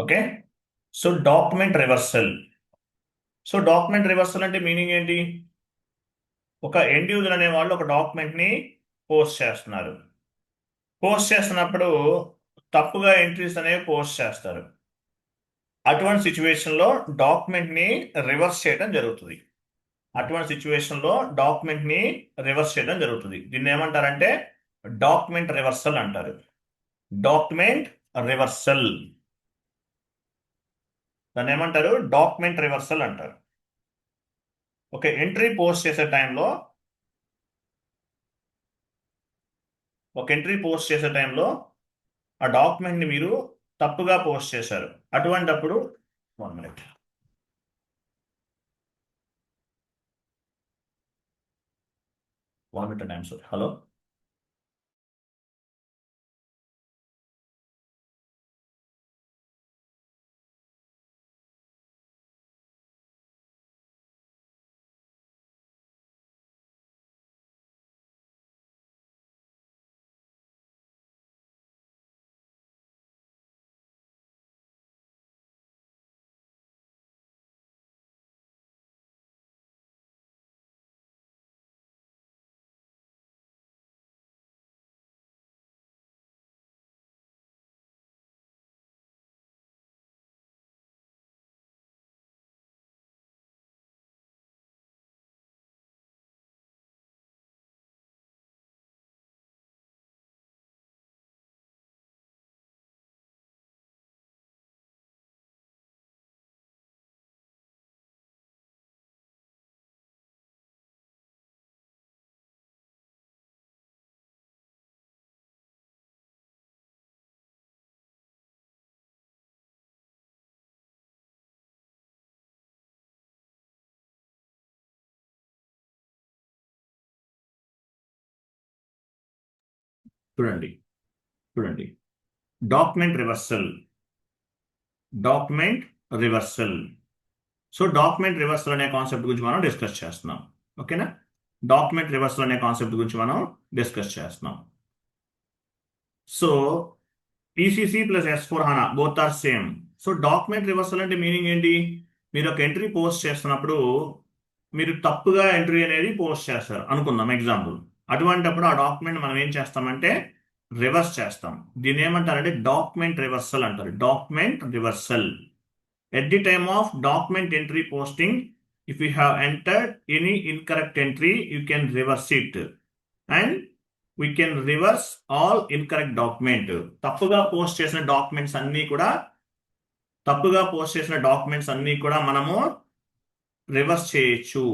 Okay. So document reversal. So document reversal అంటే meaning ఏంటి? ఒక ఎండ్ యూజర్ అనే వాళ్ళు ఒక డాక్యుమెంట్ ని పోస్ట్ చేస్తున్నారు. పోస్ట్ చేస్తున్నప్పుడు తప్పుగా ఎంట్రీస్ అనేవి పోస్ట్ చేస్తారు. అటువంటి సిచ్యువేషన్ లో డాక్యుమెంట్ ని రివర్స్ చేయడం జరుగుతుంది. అటువంటి సిచ్యువేషన్ లో డాక్యుమెంట్ ని రివర్స్ చేయడం జరుగుతుంది. దీన్ని ఏమంటారంటే డాక్యుమెంట్ రివర్సల్ అంటారు. Document reversal. దాన్ని ఏమంటారు? డాక్యుమెంట్ రివర్సల్ అంటారు. ఓకే. ఎంట్రీ పోస్ట్ చేసే టైంలో ఆ డాక్యుమెంట్ ని మీరు తప్పుగా పోస్ట్ చేశారు. అటువంటప్పుడు 1 minute. Time sir. హలో. చూడండి, చూడండి. Document reversal. Document reversal. So document reversal అనే కాన్సెప్ట్ గురించి మనం డిస్కస్ చేస్తున్నాం. ఓకేనా? డాక్యుమెంట్ రివర్సల్ అనే కాన్సెప్ట్ గురించి మనం డిస్కస్ చేస్తున్నాం. So ECC plus S/4HANA both are same. So document reversal అంటే మీనింగ్ ఏంటి? మీరు ఒక ఎంట్రీ పోస్ట్ చేస్తున్నప్పుడు మీరు తప్పుగా ఎంట్రీ అనేది పోస్ట్ చేస్తారు అనుకుందాం, ఎగ్జాంపుల్. అటువంటిప్పుడు ఆ డాక్యుమెంట్ మనం ఏం చేస్తామంటే రివర్స్ చేస్తాం. దీన్ని ఏమంటారంటే డాక్యుమెంట్ రివర్సల్ అంటారు. Document reversal. At the time of document entry posting, if you have entered any incorrect entry, you can reverse it. And we can reverse all incorrect document. తప్పుగా post చేసిన documents అన్నీ కూడా మనము reverse చేయొచ్చు.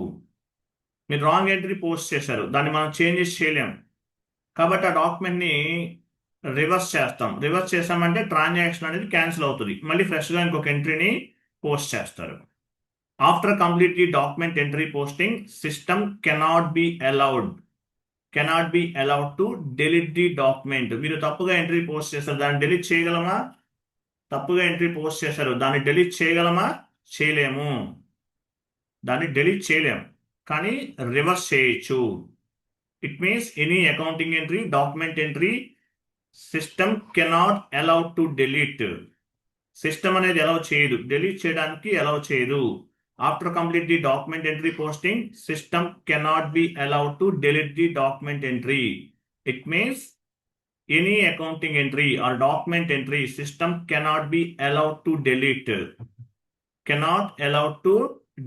మీరు wrong entry post చేశారు, దాన్ని మనం చేంజెస్ చేయలేం. కాబట్టి ఆ డాక్యుమెంట్ ని రివర్స్ చేస్తాం. రివర్స్ చేసామంటే ట్రాన్సాక్షన్ అనేది క్యాన్సిల్ అవుతుంది. మళ్ళీ ఫ్రెష్గా ఇంకొక ఎంట్రీని పోస్ట్ చేస్తారు. After complete the document entry posting, system cannot be allowed to delete the document. మీరు తప్పుగా ఎంట్రీ పోస్ట్ చేశారు, దాన్ని డెలీట్ చేయగలమా? తప్పుగా ఎంట్రీ పోస్ట్ చేశారు, దాన్ని డెలీట్ చేయగలమా? చేయలేము. దాన్ని డెలీట్ చేయలేము, కానీ రివర్స్ చేయొచ్చు. It means any accounting entry, document entry system cannot allow to delete. System అనేది అలౌ చేయదు, డెలీట్ చేయడానికి అలౌ చేయదు. After complete the document entry posting, system cannot be allowed to delete the document entry. It means any accounting entry are document entry system cannot be allowed to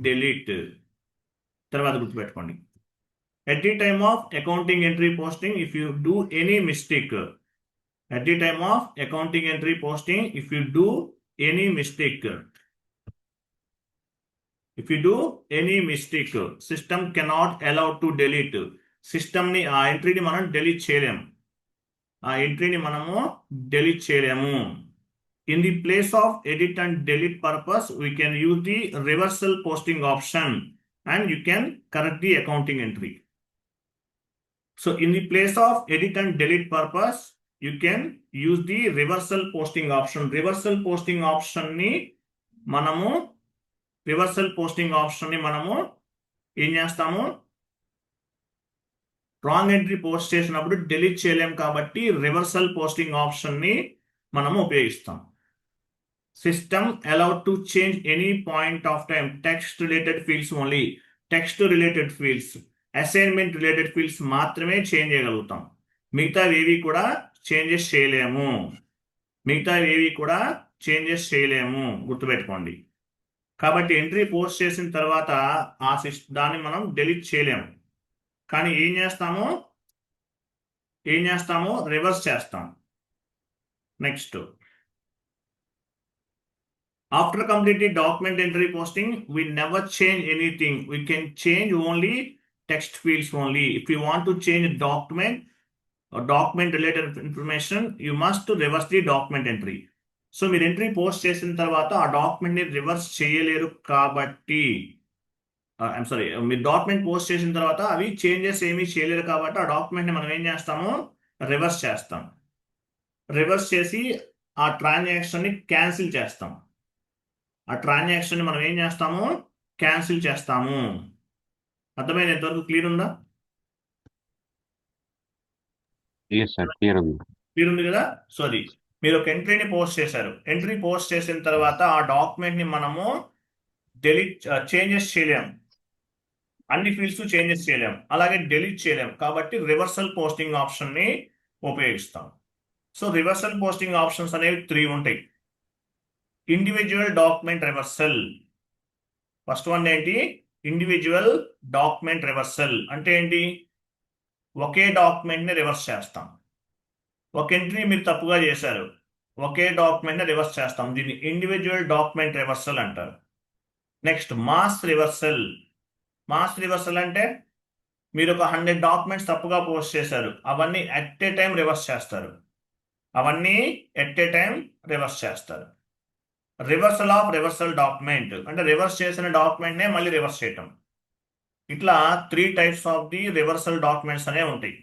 delete. తర్వాత గుర్తుపెట్టుకోండి. At the time of accounting entry posting, if you do any mistake, system cannot allow to delete. System ని ఆ ఎంట్రీని మనం delete చేయలేము. In the place of edit and delete purpose, we can use the reversal posting option and you can correct the accounting entry. So in the place of edit and delete purpose, you can use the reversal posting option. Reversal posting option ని మనము ఏం చేస్తాము? Wrong entry post చేసినప్పుడు delete చేయలేం కాబట్టి reversal posting option ని మనము ఉపయోగిస్తాం. system allowed to change any point of time text related fields only. Text related fields, assignment related fields మాత్రమే చేంజ్ చేయగలుగుతాం. మిగతా ఏవి కూడా చేంజెస్ చేయలేము. గుర్తుపెట్టుకోండి. కాబట్టి ఎంట్రీ పోస్ట్ చేసిన తర్వాత దాన్ని మనం డెలీట్ చేయలేము. కానీ ఏం చేస్తాము రివర్స్ చేస్తాం. Next, after completing document entry posting, we never change anything. We can change only text fields only. If you want to change a document or document related information, you must reverse the document entry. So మీరు entry post చేసిన తర్వాత ఆ డాక్యుమెంట్ని reverse చేయలేరు కాబట్టి, I'm sorry, మీరు document post చేసిన తర్వాత అవి చేంజెస్ ఏమీ చేయలేరు కాబట్టి ఆ డాక్యుమెంట్ని మనం ఏం చేస్తాము, రివర్స్ చేస్తాం. రివర్స్ చేసి ఆ ట్రాన్సాక్షన్ని క్యాన్సిల్ చేస్తాం. మనం ఏం చేస్తాము, క్యాన్సిల్ చేస్తాము. అర్థమైంది? ఎంతవరకు క్లియర్ ఉందా? క్లియర్ ఉంది కదా? సో అది మీరు ఒక ఎంట్రీని పోస్ట్ చేశారు. ఎంట్రీ పోస్ట్ చేసిన తర్వాత ఆ డాక్యుమెంట్ని మనము చేంజెస్ చేయలేము. అన్ని ఫీల్డ్స్ చేంజెస్ చేయలేము, అలాగే డెలీట్ చేయలేము. కాబట్టి రివర్సల్ పోస్టింగ్ ఆప్షన్ని ఉపయోగిస్తాం. సో రివర్సల్ పోస్టింగ్ ఆప్షన్స్ అనేవి 3 ఉంటాయి. Individual document reversal. First one ఏంటి? ఇండివిజువల్ డాక్యుమెంట్ రివర్సల్ అంటే ఏంటి? ఒకే డాక్యుమెంట్ని రివర్స్ చేస్తాం. ఒక ఎంట్రీ మీరు తప్పుగా చేశారు, ఒకే డాక్యుమెంట్ని రివర్స్ చేస్తాం. దీన్ని ఇండివిజువల్ డాక్యుమెంట్ రివర్సల్ అంటారు. Next, mass reversal. అంటే మీరు ఒక 100 డాక్యుమెంట్స్ తప్పుగా పోస్ట్ చేశారు, అవన్నీ ఎట్ ఏ టైం రివర్స్ చేస్తారు. రివర్సల్ ఆఫ్ రివర్సల్ డాక్యుమెంట్ అంటే రివర్స్ చేసిన డాక్యుమెంట్నే మళ్ళీ రివర్స్ చేయటం. ఇట్లా 3 types of the reversal documents అనే ఉంటాయి.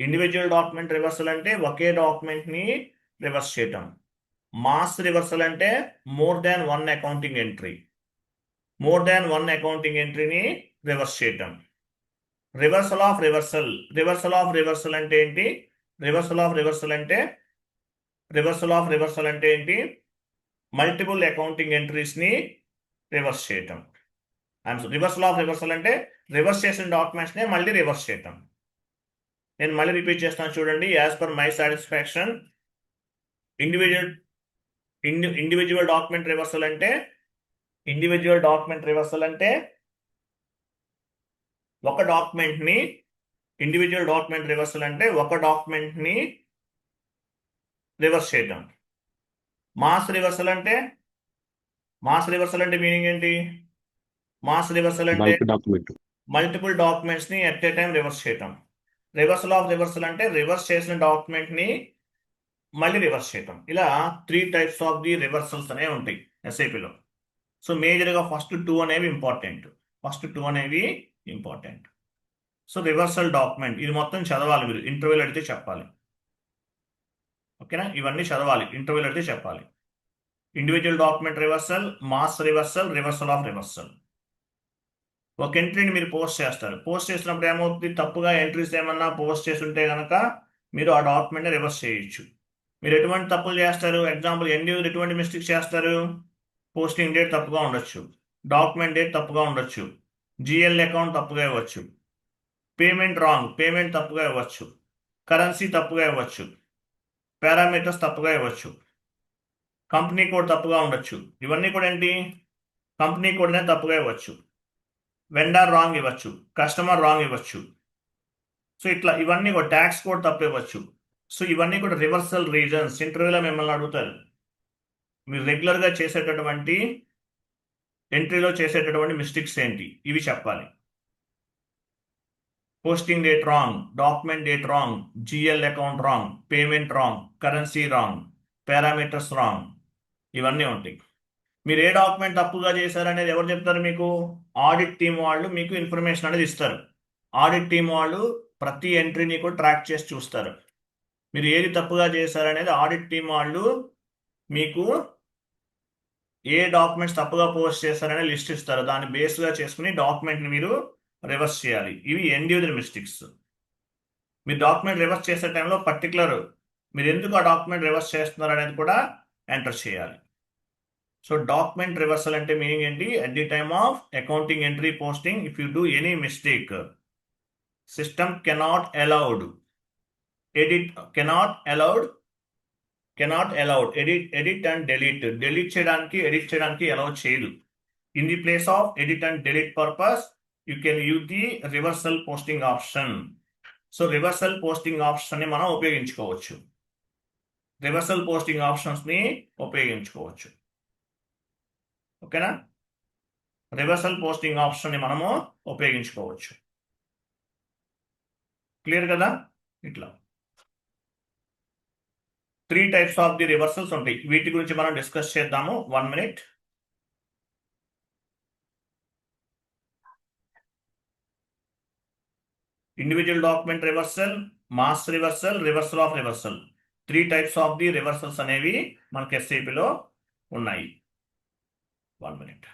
ఇండివిజువల్ డాక్యుమెంట్ రివర్సల్ అంటే ఒకే డాక్యుమెంట్ని రివర్స్ చేయటం. మాస్ రివర్సల్ అంటే మోర్ దాన్ వన్ అకౌంటింగ్ ఎంట్రీని రివర్స్ చేయటం. రివర్సల్ ఆఫ్ రివర్సల్ అంటే ఏంటి? రివర్సల్ ఆఫ్ రివర్సల్ అంటే ఏంటి? మల్టిపుల్ అకౌంటింగ్ ఎంట్రీస్ని రివర్స్ చేయటం. రివర్సల్ ఆఫ్ రివర్సల్ అంటే రివర్స్ చేసిన డాక్యుమెంట్స్నే మళ్ళీ రివర్స్ చేయటం. నేను మళ్ళీ రిపీట్ చేస్తాను చూడండి. As per my satisfaction, individual document reversal అంటే ఒక డాక్యుమెంట్ని రివర్స్ చేయటం. మాస్ రివర్సల్ అంటే మీనింగ్ ఏంటి? మాస్ రివర్సల్ అంటే మల్టిపుల్ డాక్యుమెంట్స్ని ఎట్ ఏ టైం రివర్స్ చేయటం. రివర్సల్ ఆఫ్ రివర్సల్ అంటే రివర్స్ చేసిన డాక్యుమెంట్ని మళ్ళీ రివర్స్ చేయటం. ఇలా 3 టైప్స్ ఆఫ్ ది రివర్సల్స్ అనేవి ఉంటాయి ఎస్ఐపిలో. సో మేజర్గా ఫస్ట్ 2 అనేవి ఇంపార్టెంట్. సో రివర్సల్ డాక్యుమెంట్ ఇది మొత్తం చదవాలి మీరు, ఇంటర్వ్యూలో అడిగితే చెప్పాలి. ఓకేనా? ఇవన్నీ చదవాలి, ఇంటర్వ్యూలో అడిగితే చెప్పాలి. Individual document reversal, mass reversal, reversal of reversal. ఒక ఎంట్రీని మీరు పోస్ట్ చేస్తారు. పోస్ట్ చేసినప్పుడు ఏమవుతుంది? తప్పుగా ఎంట్రీస్ ఏమన్నా పోస్ట్ చేస్తుంటే కనుక మీరు ఆ డాక్యుమెంట్ని రివర్స్ చేయొచ్చు. మీరు ఎటువంటి తప్పులు చేస్తారు? ఎగ్జాంపుల్, ఎటువంటి మిస్టేక్స్ చేస్తారు? పోస్టింగ్ డేట్ తప్పుగా ఉండొచ్చు, డాక్యుమెంట్ డేట్ తప్పుగా ఉండొచ్చు, జిఎల్ అకౌంట్ తప్పుగా ఇవ్వచ్చు, పేమెంట్ తప్పుగా ఇవ్వచ్చు, కరెన్సీ తప్పుగా ఇవ్వచ్చు, పారామీటర్స్ తప్పుగా ఇవ్వచ్చు, కంపెనీ కోడ్ తప్పుగా ఉండొచ్చు. ఇవన్నీ కూడా ఏంటి? కంపెనీ కోడ్నే తప్పుగా ఇవ్వచ్చు, వెండర్ రాంగ్ ఇవ్వచ్చు, కస్టమర్ రాంగ్ ఇవ్వచ్చు. సో ఇట్లా ఇవన్నీ కూడా ట్యాక్స్ కోడ్ తప్పు ఇవ్వచ్చు. సో ఇవన్నీ కూడా రివర్సల్ రీజన్స్. ఇంటర్వ్యూలో మిమ్మల్ని అడుగుతారు, మీరు రెగ్యులర్గా చేసేటటువంటి ఎంట్రీలో చేసేటటువంటి మిస్టేక్స్ ఏంటి, ఇవి చెప్పాలి. Posting date wrong, document date wrong, GL account wrong, payment wrong, currency wrong, parameters wrong, ఇవన్నీ ఉంటాయి. మీరు ఏ డాక్యుమెంట్ తప్పుగా చేశారనేది ఎవరు చెప్తారు మీకు? ఆడిట్ టీం వాళ్ళు మీకు ఇన్ఫర్మేషన్ అనేది ఇస్తారు. ఆడిట్ టీం వాళ్ళు ప్రతి ఎంట్రీని కూడా ట్రాక్ చేసి చూస్తారు. మీరు ఏది తప్పుగా చేశారనేది ఆడిట్ టీం వాళ్ళు మీకు ఏ డాక్యుమెంట్స్ తప్పుగా పోస్ట్ చేశారనే లిస్ట్ ఇస్తారు. దాన్ని బేస్గా చేసుకుని డాక్యుమెంట్ని మీరు రివర్స్ చేయాలి. ఇవి ఇండివిజువల్ మిస్టేక్స్. మీరు డాక్యుమెంట్ రివర్స్ చేసే టైంలో పర్టికులర్ మీరు ఎందుకు ఆ డాక్యుమెంట్ రివర్స్ చేస్తున్నారు అనేది కూడా ఎంటర్ చేయాలి. సో డాక్యుమెంట్ రివర్సల్ అంటే మీనింగ్ ఏంటి? At the time of accounting entry posting if you do any mistake, system cannot allowed edit, cannot allowed edit and delete చేయడానికి, ఎడిట్ చేయడానికి అలౌ చేయదు. In the place of edit and delete purpose you can use the reversal posting option. So reversal posting option ని మనం ఉపయోగించుకోవచ్చు. Reversal posting options ని ఉపయోగించుకోవచ్చు. ఓకేనా? Reversal posting option ని మనము ఉపయోగించుకోవచ్చు. క్లియర్ కదా? ఇట్లా 3 టైప్స్ ఆఫ్ ది రివర్సల్స్ ఉంటాయి. వీటి గురించి మనం డిస్కస్ చేద్దాము. 1 minute. Individual document reversal, mass reversal, reversal of reversal. 3 types of the reversals అనేవి మనకి ఎస్ఏపిలో ఉన్నాయి. 1 మినిట్.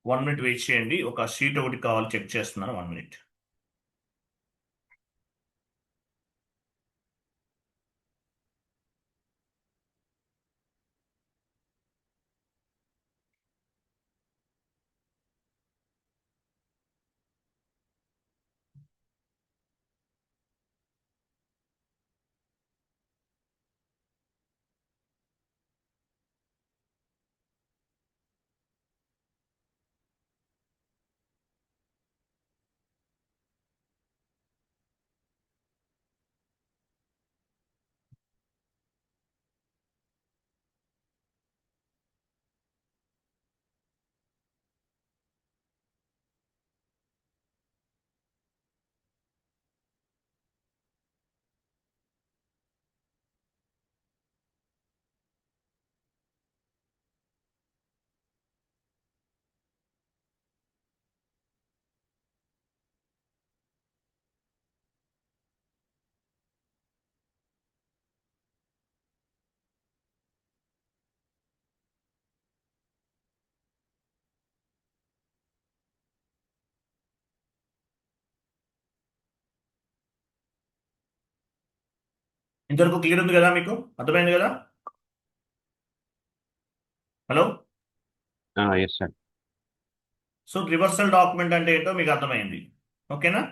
వన్ మినిట్ వెయిట్ చేయండి. ఒక షీట్ ఒకటి కావాలి, చెక్ చేస్తున్నాను. 1 మినిట్. ఇంతవరకు క్లియర్ ఉంది కదా? మీకు అర్థమైంది కదా? Hello. Yes sir. So reversal document అంటే ఏంటో మీకు అర్థమైంది. ఓకేనా?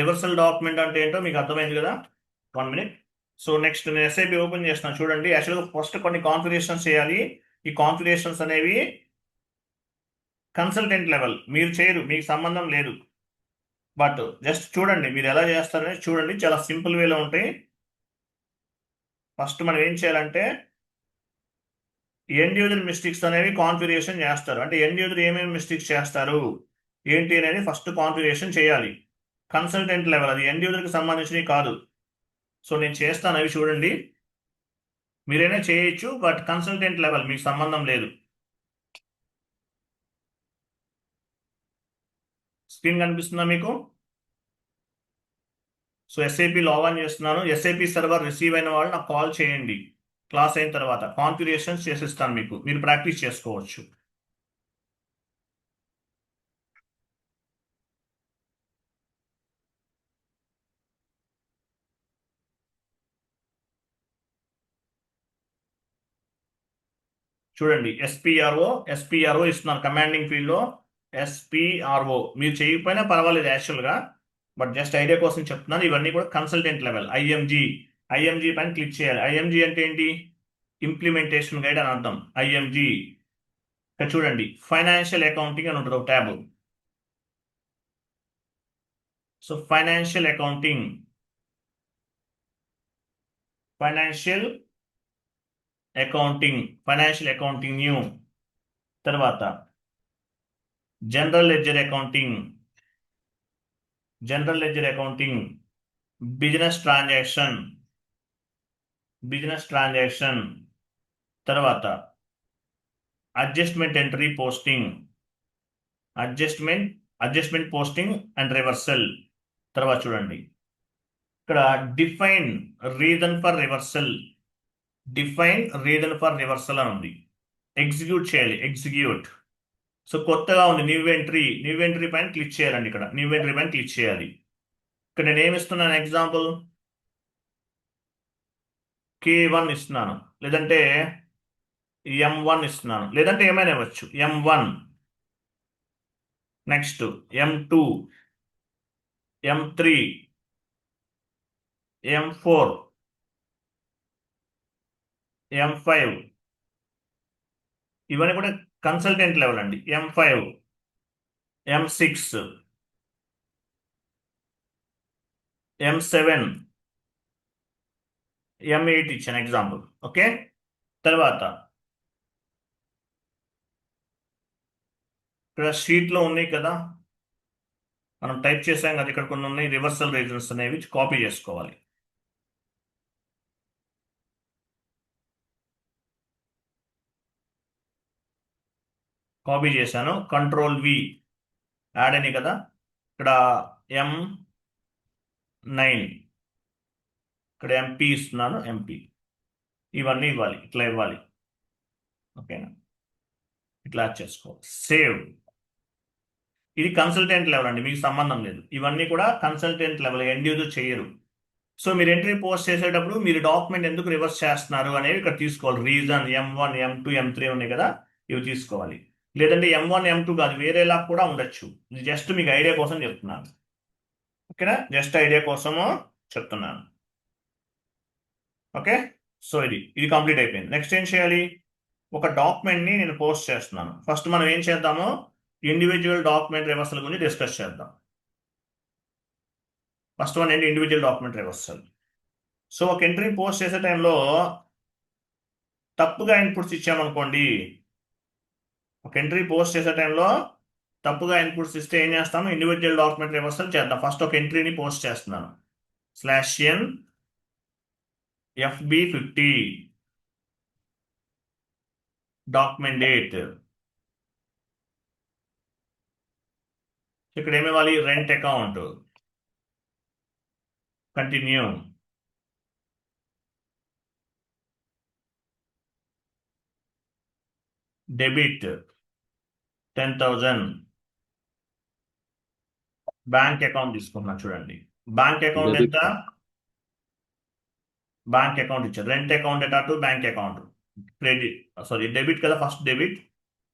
రివర్సల్ డాక్యుమెంట్ అంటే ఏంటో మీకు అర్థమైంది కదా? 1 మినిట్. సో నెక్స్ట్ నేను ఎస్ఐపి ఓపెన్ చేస్తున్నాను. చూడండి, యాక్చువల్గా ఫస్ట్ కొన్ని కాన్ఫిగరేషన్స్ చేయాలి. ఈ కాన్ఫిగరేషన్స్ అనేవి కన్సల్టెంట్ లెవెల్, మీరు చేయరు, మీకు సంబంధం లేదు. బట్ జస్ట్ చూడండి, మీరు ఎలా చేస్తారని చూడండి. చాలా సింపుల్ వేలో ఉంటాయి. ఫస్ట్ మనం ఏం చేయాలంటే ఎండ్ యూజర్ మిస్టేక్స్ అనేవి కాన్ఫిగరేషన్ చేస్తారు. అంటే ఎండ్ యూజర్ ఏమేమి మిస్టేక్స్ చేస్తారు ఏంటి అనేది ఫస్ట్ కాన్ఫిగరేషన్ చేయాలి. కన్సల్టెంట్ లెవెల్, అది ఎండ్ యూజర్కి సంబంధించినవి కాదు. సో నేను చేస్తాను, అవి చూడండి. మీరైనా చేయొచ్చు, బట్ కన్సల్టెంట్ లెవెల్ మీకు సంబంధం లేదు. స్క్రీన్ కనిపిస్తుందా మీకు? సో ఎస్ఐపి లాగిన్ చేస్తున్నాను. ఎస్ఐపి సర్వర్ రిసీవ్ అయిన వాళ్ళు నాకు కాల్ చేయండి. క్లాస్ అయిన తర్వాత కాన్ఫిగరేషన్స్ చేసిస్తాను మీకు, మీరు ప్రాక్టీస్ చేసుకోవచ్చు. చూడండి, ఎస్పిఆర్ఓ ఇస్తున్నాను కమాండింగ్ ఫీల్డ్లో. ఎస్పిఆర్ఓ మీరు చేయకపోయినా పర్వాలేదు యాక్చువల్గా, బట్ జస్ట్ ఐడియా కోసం చెప్తున్నాను. ఇవన్నీ కూడా కన్సల్టెంట్ లెవెల్. ఐఎంజీ పైన క్లిక్ చేయాలి. ఐఎంజీ అంటే ఏంటి? ఇంప్లిమెంటేషన్ గైడ్ అని అర్థం. ఐఎంజీ ఇక్కడ చూడండి, ఫైనాన్షియల్ అకౌంటింగ్ అని ఉంటుంది ఒక tab. So financial accounting new. తర్వాత general ledger accounting, business transaction. తర్వాత adjustment entry posting, adjustment posting and reversal. తర్వాత చూడండి ఇక్కడ define reason for reversal. Define reason for reversal అని ఉంది. ఎగ్జిక్యూట్ చేయాలి, ఎగ్జిక్యూట్. సో కొత్తగా ఉంది న్యూ ఎంట్రీ పైన క్లిక్ చేయాలండి. ఇక్కడ న్యూ ఎంట్రీ పైన క్లిక్ చేయాలి. ఇక్కడ నేను ఏమి ఇస్తున్నాను ఎగ్జాంపుల్ K1 ఇస్తున్నాను, లేదంటే M1 ఇస్తున్నాను, లేదంటే ఏమైనా ఇవ్వచ్చు. M1, next M2, M3, M4, M5, ఇవన్నీ కూడా కన్సల్టెంట్ లెవెల్ అండి. M5, M6, M7, M8 ఇచ్చాను ఎగ్జాంపుల్. ఓకే, తర్వాత ఇక్కడ షీట్లో ఉన్నాయి కదా, మనం టైప్ చేసాం కదా, ఇక్కడ కొన్ని ఉన్నాయి రివర్సల్ రీజన్స్ అనేవి కాపీ చేసుకోవాలి. కాపీ చేశాను, Ctrl+V, యాడ్ అని కదా. ఇక్కడ M9, ఇక్కడ MP ఇస్తున్నాను, MP. ఇవన్నీ ఇవ్వాలి, ఇట్లా ఇవ్వాలి. ఓకేనా, ఇట్లా యాడ్ చేసుకోవాలి. సేవ్. ఇది కన్సల్టెంట్ లెవెల్ అండి, మీకు సంబంధం లేదు. ఇవన్నీ కూడా కన్సల్టెంట్ లెవెల్, ఎండ్ యూజర్ చేయరు. సో మీరు ఎంట్రీ పోస్ట్ చేసేటప్పుడు మీరు డాక్యుమెంట్ ఎందుకు రివర్స్ చేస్తున్నారు అనేవి ఇక్కడ తీసుకోవాలి. రీజన్ M1, M2, M3 ఉన్నాయి కదా, ఇవి తీసుకోవాలి. లేదంటే M1, M2 కాదు, వేరేలా కూడా ఉండొచ్చు. ఇది జస్ట్ మీకు ఐడియా కోసం చెప్తున్నాను. ఓకేనా, జస్ట్ ఐడియా కోసము చెప్తున్నాను. ఓకే, సో ఇది కంప్లీట్ అయిపోయింది. నెక్స్ట్ ఏం చేయాలి? ఒక డాక్యుమెంట్ని నేను పోస్ట్ చేస్తున్నాను. ఫస్ట్ మనం ఏం చేద్దాము, ఇండివిజువల్ డాక్యుమెంట్ రివర్సల్ గురించి డిస్కస్ చేద్దాం. ఫస్ట్ వన్ ఏంటి? Individual document reversal. సో ఒక ఎంట్రీ పోస్ట్ చేసే టైంలో తప్పుగా ఇన్పుట్స్ ఇచ్చామనుకోండి, ఒక ఎంట్రీ పోస్ట్ చేసే టైంలో తప్పుగా ఇన్పుట్స్ ఇస్తే ఏం చేస్తాము, ఇండివిజువల్ డాక్యుమెంట్ రివర్సల్ చేద్దాం. ఫస్ట్ ఒక ఎంట్రీని పోస్ట్ చేస్తున్నాను, /n FB50 డాక్యుమెంట్ డేట్. ఇక్కడ ఏమి ఇవ్వాలి? Rent account, continue, debit 10,000, bank account తీసుకుంటున్నా చూడండి. బ్యాంక్ అకౌంట్ డెబిట్ ఎంత? బ్యాంక్ అకౌంట్ ఇచ్చారు. రెంట్ అకౌంట్ అటు bank account, credit, sorry debit కదా, ఫస్ట్ డెబిట్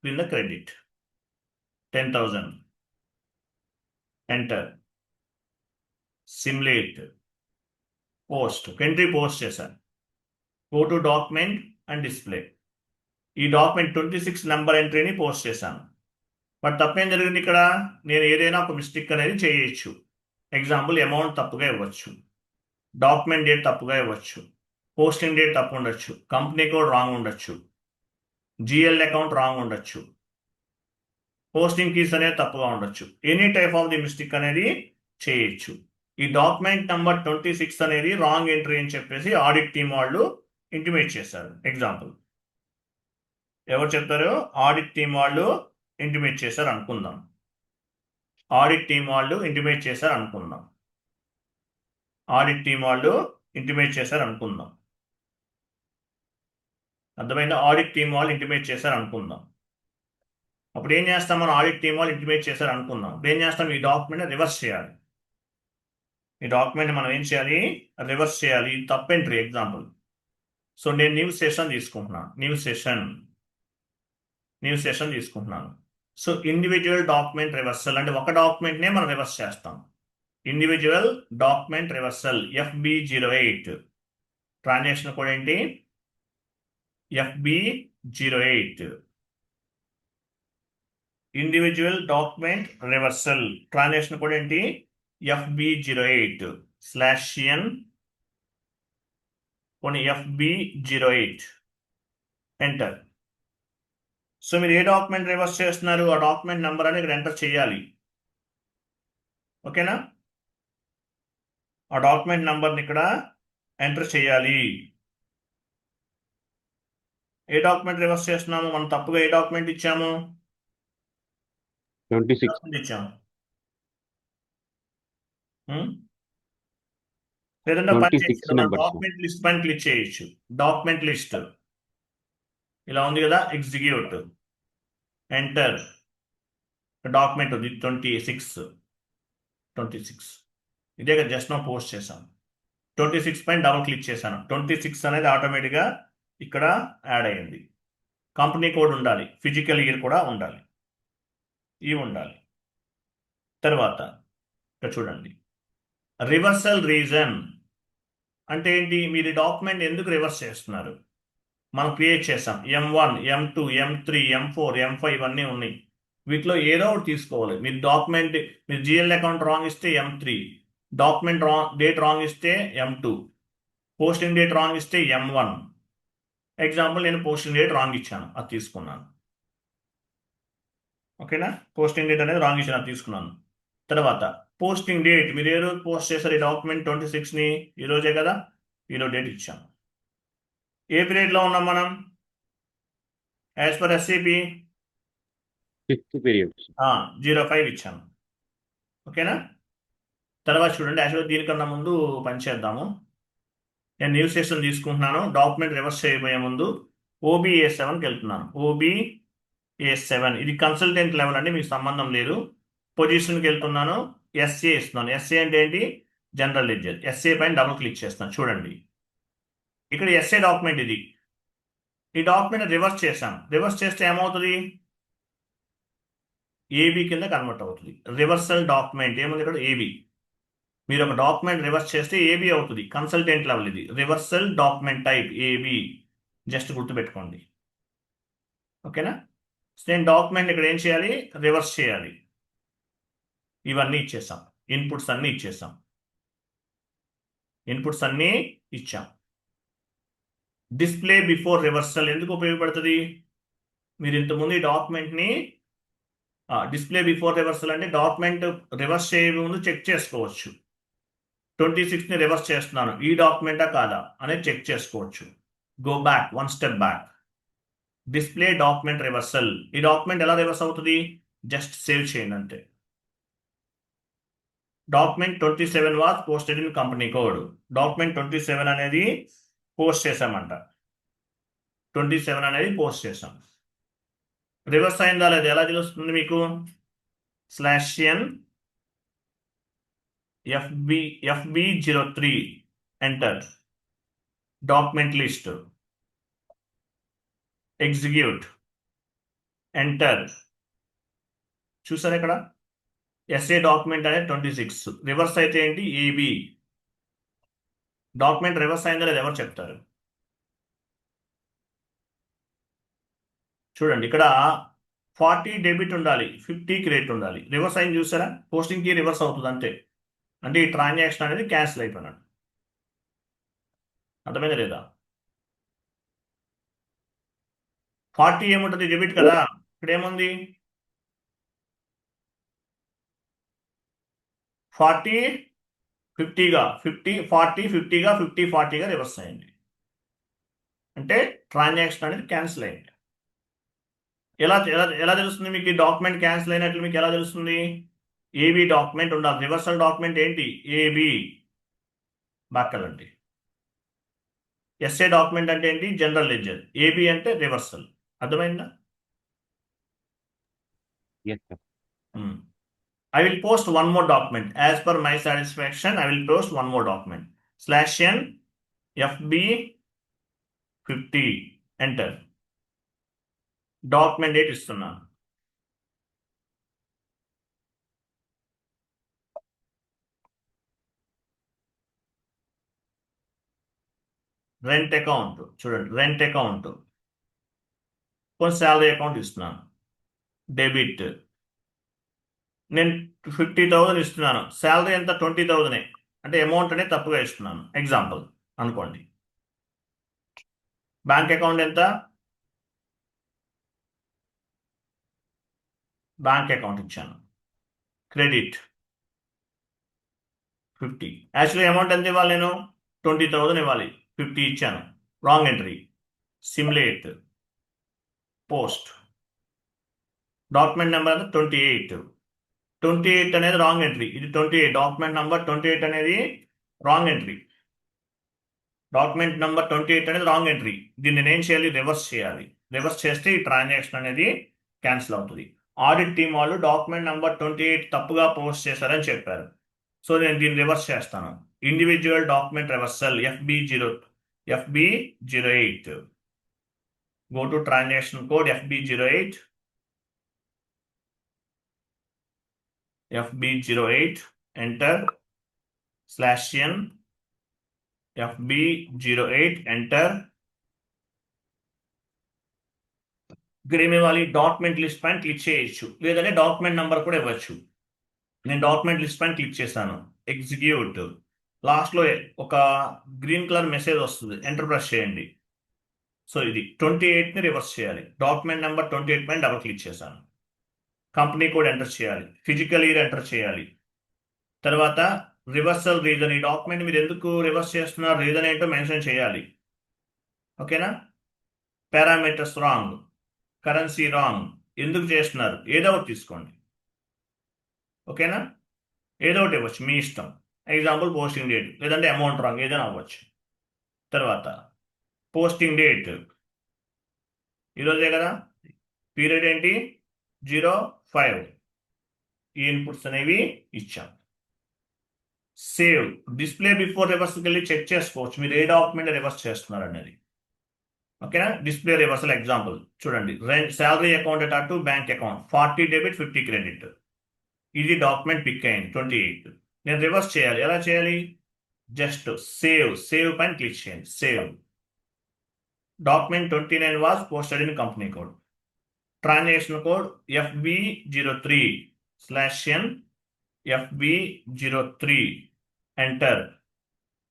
క్రింద credit 10,000. Enter, simulate, post. Entry post చేశాను. Go to document and display. ఈ document 26 number ఎంట్రీని పోస్ట్ చేశాను. బట్ తప్పేం జరిగింది ఇక్కడ? నేను ఏదైనా ఒక మిస్టేక్ అనేది చేయొచ్చు. ఎగ్జాంపుల్, అమౌంట్ తప్పుగా ఇవ్వచ్చు, డాక్యుమెంట్ డేట్ తప్పుగా ఇవ్వచ్చు, పోస్టింగ్ డేట్ తప్పు ఉండొచ్చు, కంపెనీ కోడ్ రాంగ్ ఉండొచ్చు, జిఎల్ అకౌంట్ రాంగ్ ఉండొచ్చు, పోస్టింగ్ కీస్ అనేది తప్పుగా ఉండొచ్చు. Any type of the mistake అనేది చేయొచ్చు. ఈ డాక్యుమెంట్ నెంబర్ 26 అనేది రాంగ్ ఎంట్రీ అని చెప్పేసి ఆడిట్ టీమ్ వాళ్ళు ఇంటిమేట్ చేశారు. ఎగ్జాంపుల్, ఎవరు చెప్తారు? ఆడిట్ టీమ్ వాళ్ళు ఇంటిమేట్ చేశారు అనుకుందాం. ఆడిట్ టీమ్ వాళ్ళు ఇంటిమేట్ చేశారు అనుకుందాం. ఆడిట్ టీమ్ వాళ్ళు ఇంటిమేట్ చేశారు అనుకుందాం. అర్థమైందా? ఆడిట్ టీమ్ వాళ్ళు ఇంటిమేట్ చేశారు అనుకుందాం. అప్పుడు ఏం చేస్తాం? మనం ఆడిట్ టీమ్ వాళ్ళు ఇంటిమేట్ చేశారు అనుకుందాం. అప్పుడు ఏం చేస్తాం? ఈ డాక్యుమెంట్ రివర్స్ చేయాలి. ఈ డాక్యుమెంట్ మనం ఏం చేయాలి? రివర్స్ చేయాలి. తప్పు ఎంట్రీ. ఎగ్జాంపుల్, సో నేను న్యూ సెషన్ తీసుకుంటున్నాను. న్యూ సెషన్ తీసుకుంటున్నాను. సో ఇండివిజువల్ డాక్యుమెంట్ రివర్సల్ అంటే ఒక డాక్యుమెంట్నే మనం రివర్స్ చేస్తాం. Individual document reversal FB08. Transaction code ఏంటి? FB08. Individual document reversal transaction code ఏంటి? FB08 /n కొన్ని FB08. ఎంటర్. సో మీరు ఏ డాక్యుమెంట్ రివర్స్ చేస్తున్నారు, ఆ డాక్యుమెంట్ నెంబర్ అనేది ఇక్కడ ఎంటర్ చేయాలి. ఓకేనా? ఆ డాక్యుమెంట్ నెంబర్ని ఇక్కడ ఎంటర్ చేయాలి. ఏ డాక్యుమెంట్ రివర్స్ చేస్తున్నాము? మనం తప్పుగా ఏ డాక్యుమెంట్ ఇచ్చాము? 26. ఇచ్చాము. ఏదైనా పని 26 చేసి మనం నెంబర్స్. డాక్యుమెంట్ లిస్ట్ పైన క్లిక్ చేయొచ్చు. డాక్యుమెంట్ లిస్ట్ ఇలా ఉంది కదా, ఎగ్జిక్యూట్, ఎంటర్. డాక్యుమెంట్ ఉంది 26 ఇదే కదా జస్ట్ నో పోస్ట్ చేశాను. 26 పైన డబుల్ క్లిక్ చేశాను. 26 అనేది ఆటోమేటిక్గా ఇక్కడ యాడ్ అయ్యింది. కంపెనీ కోడ్ ఉండాలి, ఫిజికల్ ఇయర్ కూడా ఉండాలి, ఇవి ఉండాలి. తర్వాత ఇక్కడ చూడండి, రివర్సల్ రీజన్ అంటే ఏంటి, మీరు డాక్యుమెంట్ ఎందుకు రివర్స్ చేస్తున్నారు. మనం క్రియేట్ చేసాం M1, M2, M3, M4, M5 ఇవన్నీ ఉన్నాయి. వీటిలో ఏదో ఒకటి తీసుకోవాలి. మీరు డాక్యుమెంట్, మీరు GL అకౌంట్ రాంగ్ ఇస్తే M3, డాక్యుమెంట్ డేట్ రాంగ్ ఇస్తే M2, పోస్టింగ్ డేట్ రాంగ్ ఇస్తే M1. ఎగ్జాంపుల్ నేను పోస్టింగ్ డేట్ రాంగ్ ఇచ్చాను, అది తీసుకున్నాను. ఓకేనా, పోస్టింగ్ డేట్ అనేది రాంగ్ ఇచ్చాను, అది తీసుకున్నాను. తర్వాత పోస్టింగ్ డేట్, మీరు ఏ రోజు పోస్ట్ చేశారు ఈ డాక్యుమెంట్ 26ని, ఈ రోజే కదా, ఈరోజు డేట్ ఇచ్చాను. ఏ పీరియడ్లో ఉన్నాం మనం, as per SAP 5th period. 05 ఇచ్చాను. ఓకేనా. తర్వాత చూడండి, యాక్చువల్గా దీనికన్నా ముందు పని చేద్దాము. నేను న్యూ సెషన్ తీసుకుంటున్నాను. డాక్యుమెంట్ రివర్స్ చేయబోయే ముందు OBA7కి వెళ్తున్నాను. OBA7 ఇది కన్సల్టెంట్ లెవెల్ అండి, మీకు సంబంధం లేదు. పొజిషన్కి వెళ్తున్నాను, SA ఇస్తున్నాను. SA అంటే ఏంటి, జనరల్ లెడ్జర్. SA పైన డబుల్ క్లిక్ చేస్తున్నాను. చూడండి ఇక్కడ SA డాక్యుమెంట్ ఇది. ఈ డాక్యుమెంట్ రివర్స్ చేశాను. రివర్స్ చేస్తే ఏమవుతుంది, AB కింద కన్వర్ట్ అవుతుంది. రివర్సల్ డాక్యుమెంట్ ఏముంది ఇక్కడ, AB. మీరు ఒక డాక్యుమెంట్ రివర్స్ చేస్తే AB అవుతుంది. కన్సల్టెంట్ లెవెల్ ఇది. Reversal document type AB, just గుర్తుపెట్టుకోండి. ఓకేనా. నేను డాక్యుమెంట్ ఇక్కడ ఏం చేయాలి, రివర్స్ చేయాలి. ఇవన్నీ ఇచ్చేసాం, ఇన్పుట్స్ అన్నీ ఇచ్చేసాం. ఇన్పుట్స్ అన్నీ ఇచ్చాం. డిస్ప్లే బిఫోర్ రివర్సల్ ఎందుకు ఉపయోగపడుతుంది, మీరు ఇంతకుముందు ఈ డాక్యుమెంట్ని డిస్ప్లే బిఫోర్ రివర్సల్ అంటే డాక్యుమెంట్ రివర్స్ చేయే ముందు చెక్ చేసుకోవచ్చు. 26ని రివర్స్ చేస్తున్నాను, ఈ డాక్యుమెంటా కాదా అనేది చెక్ చేసుకోవచ్చు. Go back, 1 step back. Display document reversal, ఈ డాక్యుమెంట్ ఎలా రివర్స్ అవుతుంది, జస్ట్ సేవ్ చేయండి అంతే. Document 27 was posted in company code. Document 27 అనేది పోస్ట్ చేసామంట. 27 అనేది పోస్ట్ చేసాం. రివర్స్ అయిందా లేదా ఎలా తెలుస్తుంది మీకు, /n FB03 enter. Document list, execute, enter. చూసారు ఇక్కడ SA డాక్యుమెంట్ అనేది 26, రివర్స్ అయితే ఏంటి AB. డాక్యుమెంట్ రివర్స్ అయిందా లేదా ఎవరు చెప్తారు. చూడండి ఇక్కడ 40 డెబిట్ ఉండాలి, 50 క్రెడిట్ ఉండాలి. రివర్స్ అయింది చూసారా, పోస్టింగ్కి రివర్స్ అవుతుంది అంతే. అంటే ఈ ట్రాన్సాక్షన్ అనేది క్యాన్సిల్ అయిపోయినాడు. అర్థమైందా లేదా. 40 ఏముంటుంది, డెబిట్ కదా. ఇక్కడ ఏముంది 40 50గా, 50 40గా రివర్స్ అయింది. అంటే ట్రాన్సాక్షన్ అనేది క్యాన్సిల్ అయింది. ఎలా ఎలా ఎలా తెలుస్తుంది మీకు, ఈ డాక్యుమెంట్ క్యాన్సిల్ అయినట్లు మీకు ఎలా తెలుస్తుంది, AB డాక్యుమెంట్ ఉండాలి. రివర్సల్ డాక్యుమెంట్ ఏంటి, AB. బాక్కలండి. SA డాక్యుమెంట్ అంటే ఏంటి, జనరల్ లెడ్జర్. AB అంటే రివర్సల్. అర్థమైందా. Yes, sir. I will post one more document. As per my satisfaction, I will post one more document. /n FB50 enter. Document date ఇస్తున్నాను. Rent account చూడండి, rent account కొంచెం salary account ఇస్తున్నాను. Debit నేను 50,000 ఇస్తున్నాను, salary ఎంత 20,000 అంటే amount అనేది తప్పుగా ఇస్తున్నాను ఎగ్జాంపుల్ అనుకోండి. బ్యాంక్ అకౌంట్ ఎంత, బ్యాంక్ అకౌంట్ ఇచ్చాను. క్రెడిట్ 50. యాక్చువల్లీ అమౌంట్ ఎంత ఇవ్వాలి, నేను 20,000 ఇవ్వాలి, 50 ఇచ్చాను. Wrong entry. Simulate, post. Document number 28 అనేది రాంగ్ ఎంట్రీ. ఇది 28 డాక్యుమెంట్ నెంబర్ 28 అనేది రాంగ్ ఎంట్రీ. డాక్యుమెంట్ నెంబర్ 28 అనేది రాంగ్ ఎంట్రీ. దీన్ని నేను ఏం చేయాలి? రివర్స్ చేయాలి. రివర్స్ చేస్తే ఈ ట్రాన్సాక్షన్ అనేది క్యాన్సిల్ అవుతుంది. ఆడిట్ టీమ్ వాళ్ళు డాక్యుమెంట్ నెంబర్ 28 తప్పుగా పోస్ట్ చేశారని చెప్పారు. సో నేను దీన్ని రివర్స్ చేస్తాను. Individual document reversal FB08. Go to transaction code FB08. FB08, enter /n FB08, enter. గ్రేమే డాక్యుమెంట్ లిస్ట్ పైన క్లిక్ చేయొచ్చు, లేదంటే డాక్యుమెంట్ నెంబర్ కూడా ఇవ్వచ్చు. నేను డాక్యుమెంట్ లిస్ట్ పైన క్లిక్ చేశాను. ఎగ్జిక్యూట్. లాస్ట్లో ఒక గ్రీన్ కలర్ మెసేజ్ వస్తుంది, ఎంటర్ ప్రెస్ చేయండి. సో ఇది 28ని రివర్స్ చేయాలి. డాక్యుమెంట్ నెంబర్ 28 పైన డబుల్ క్లిక్ చేశాను. కంపెనీ కోడ్ ఎంటర్ చేయాలి, ఫిజికల్ ఇయర్ ఎంటర్ చేయాలి. తర్వాత రివర్సల్ రీజన్, ఈ డాక్యుమెంట్ మీరు ఎందుకు రివర్స్ చేస్తున్నారు, రీజన్ ఏంటో మెన్షన్ చేయాలి. ఓకేనా? పారామీటర్స్ రాంగ్, కరెన్సీ రాంగ్, ఎందుకు చేస్తున్నారు, ఏదో ఒకటి తీసుకోండి. ఓకేనా? ఏదో ఒకటి ఇవ్వచ్చు, మీ ఇష్టం. ఎగ్జాంపుల్ పోస్టింగ్ డేట్, లేదంటే అమౌంట్ రాంగ్, ఏదైనా అవ్వచ్చు. తర్వాత పోస్టింగ్ డేట్ ఈరోజే కదా, పీరియడ్ ఏంటి 05. ఈ ఇన్పుట్స్ అనేవి ఇచ్చాం. సేవ్. డిస్ప్లే బిఫోర్ రివర్స్కి వెళ్ళి చెక్ చేసుకోవచ్చు మీరు ఏ డాక్యుమెంట్ రివర్స్ చేస్తున్నారు అనేది. ఓకేనా? డిస్ప్లే రివర్సల్ ఎగ్జాంపుల్ చూడండి. శాలరీ అకౌంట్ అటు బ్యాంక్ అకౌంట్ 40 డెబిట్ 50 క్రెడిట్. ఇది డాక్యుమెంట్ పిక్ అయింది 28. నేను రివర్స్ చేయాలి. ఎలా చేయాలి? జస్ట్ సేవ్ పైన క్లిక్ చేయండి. Save. Document 29 was posted in company code. Transaction code FB03/n FB03, enter.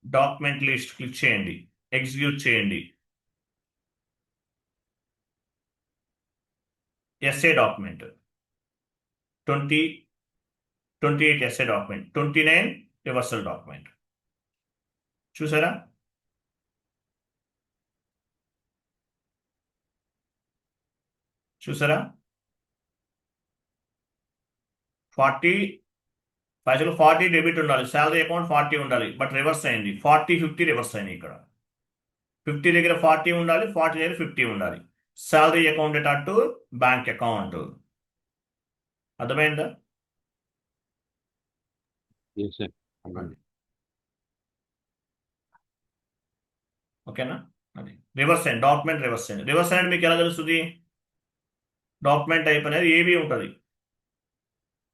Document list click చేయండి, ఎగ్జిక్యూట్ చేయండి. SA document 28 SA document, 29 reversal document. చూసారా? చూసారా? 40 డెబిట్ ఉండాలి, శాలరీ అకౌంట్ 40 ఉండాలి, బట్ రివర్స్ అయింది. 40 50 రివర్స్ అయింది. ఇక్కడ 50 దగ్గర 40 ఉండాలి, 40 దగ్గర 50 ఉండాలి. శాలరీ అకౌంట్ అటు బ్యాంక్ అకౌంట్. అర్థమైందా? Yes, sir. అర్థమైంది. ఓకేనా? అది రివర్స్ అయింది, డాక్యుమెంట్ రివర్స్ అయింది. రివర్స్ అనేది మీకు ఎలా తెలుస్తుంది? డాక్యుమెంట్ టైప్ అనేది ఏబీ ఉంటుంది.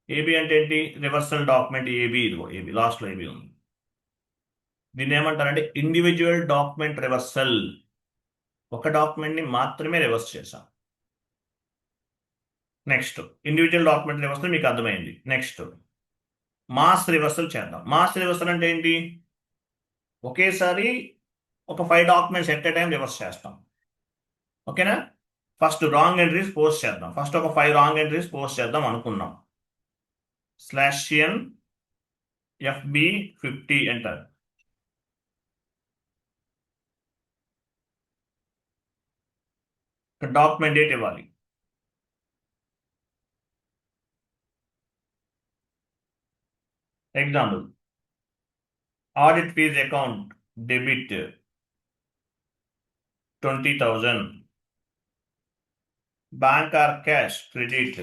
ఏబీ అంటే ఏంటి? Reversal document AB. ఇదిగో ఏబీ, లాస్ట్లో ఏబీ ఉంది. దీన్ని ఏమంటారంటే ఇండివిజువల్ డాక్యుమెంట్ రివర్సల్. ఒక డాక్యుమెంట్ని మాత్రమే రివర్స్ చేశాం. నెక్స్ట్ ఇండివిజువల్ డాక్యుమెంట్ రివర్సల్ మీకు అర్థమైంది. నెక్స్ట్ మాస్ రివర్సల్ చేద్దాం. మాస్ రివర్సల్ అంటే ఏంటి? ఒకేసారి ఒక 5 documents at a time reverse చేస్తాం. ఓకేనా? ఫస్ట్ రాంగ్ ఎంట్రీస్ పోస్ట్ చేద్దాం. ఫస్ట్ ఒక 5 రాంగ్ ఎంట్రీస్ పోస్ట్ చేద్దాం అనుకున్నాం. /n FB50, enter. Document date ఇవ్వాలి. Example audit fees account debit 20,000, bank or cash credit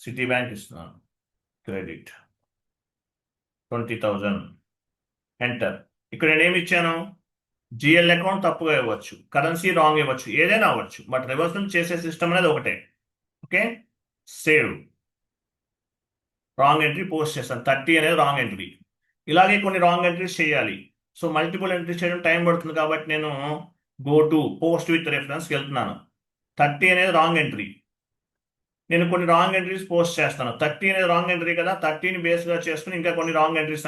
Citi bank ఇస్తున్నాను, క్రెడిట్ 20,000, ఎంటర్. ఇక్కడ నేనేమి ఇచ్చాను? జిఎల్ అకౌంట్ తప్పుగా ఇవ్వచ్చు, కరెన్సీ రాంగ్ ఇవ్వచ్చు, ఏదైనా అవ్వచ్చు, బట్ రివర్సల్ చేసే సిస్టమ్ అనేది ఒకటే. Okay? Save. Wrong entry post చేస్తాను. 30 అనేది రాంగ్ ఎంట్రీ. ఇలాగే కొన్ని రాంగ్ ఎంట్రీస్ చేయాలి. సో మల్టిపుల్ ఎంట్రీస్ చేయడం టైం పడుతుంది, కాబట్టి నేను గో టు పోస్ట్ విత్ రెఫరెన్స్కి వెళ్తున్నాను. 30 అనేది రాంగ్ ఎంట్రీ. నేను కొన్ని రాంగ్ ఎంట్రీస్ పోస్ట్ చేస్తాను. 30 అనేది రాంగ్ ఎంట్రీ కదా, 30ని బేస్గా చేసుకుని ఇంకా కొన్ని రాంగ్ ఎంట్రీస్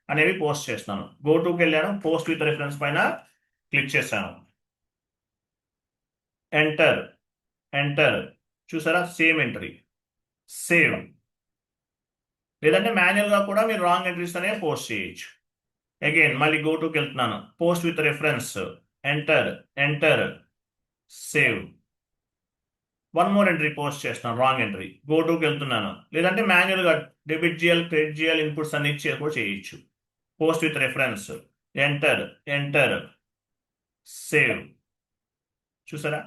అనేవి పోస్ట్ చేస్తాను. గో టుకి వెళ్ళాను, పోస్ట్ విత్ రెఫరెన్స్ పైన క్లిక్ చేశాను, ఎంటర్. ఎంటర్. చూసారా? Same entry. సేవ్. లేదంటే మాన్యువల్గా కూడా మీరు రాంగ్ ఎంట్రీస్ అనేవి పోస్ట్ చేయొచ్చు. అగైన్ మళ్ళీ గో టుకి వెళ్తున్నాను, post with reference, enter. Enter. Save. One more entry post చేస్తున్నాను, రాంగ్ ఎంట్రీ, గో టుకి వెళ్తున్నాను. లేదంటే మాన్యువల్గా debit GL credit GL inputs అన్ని ఇచ్చి కూడా చేయొచ్చు. Post with reference, enter, enter, save. చూసారా,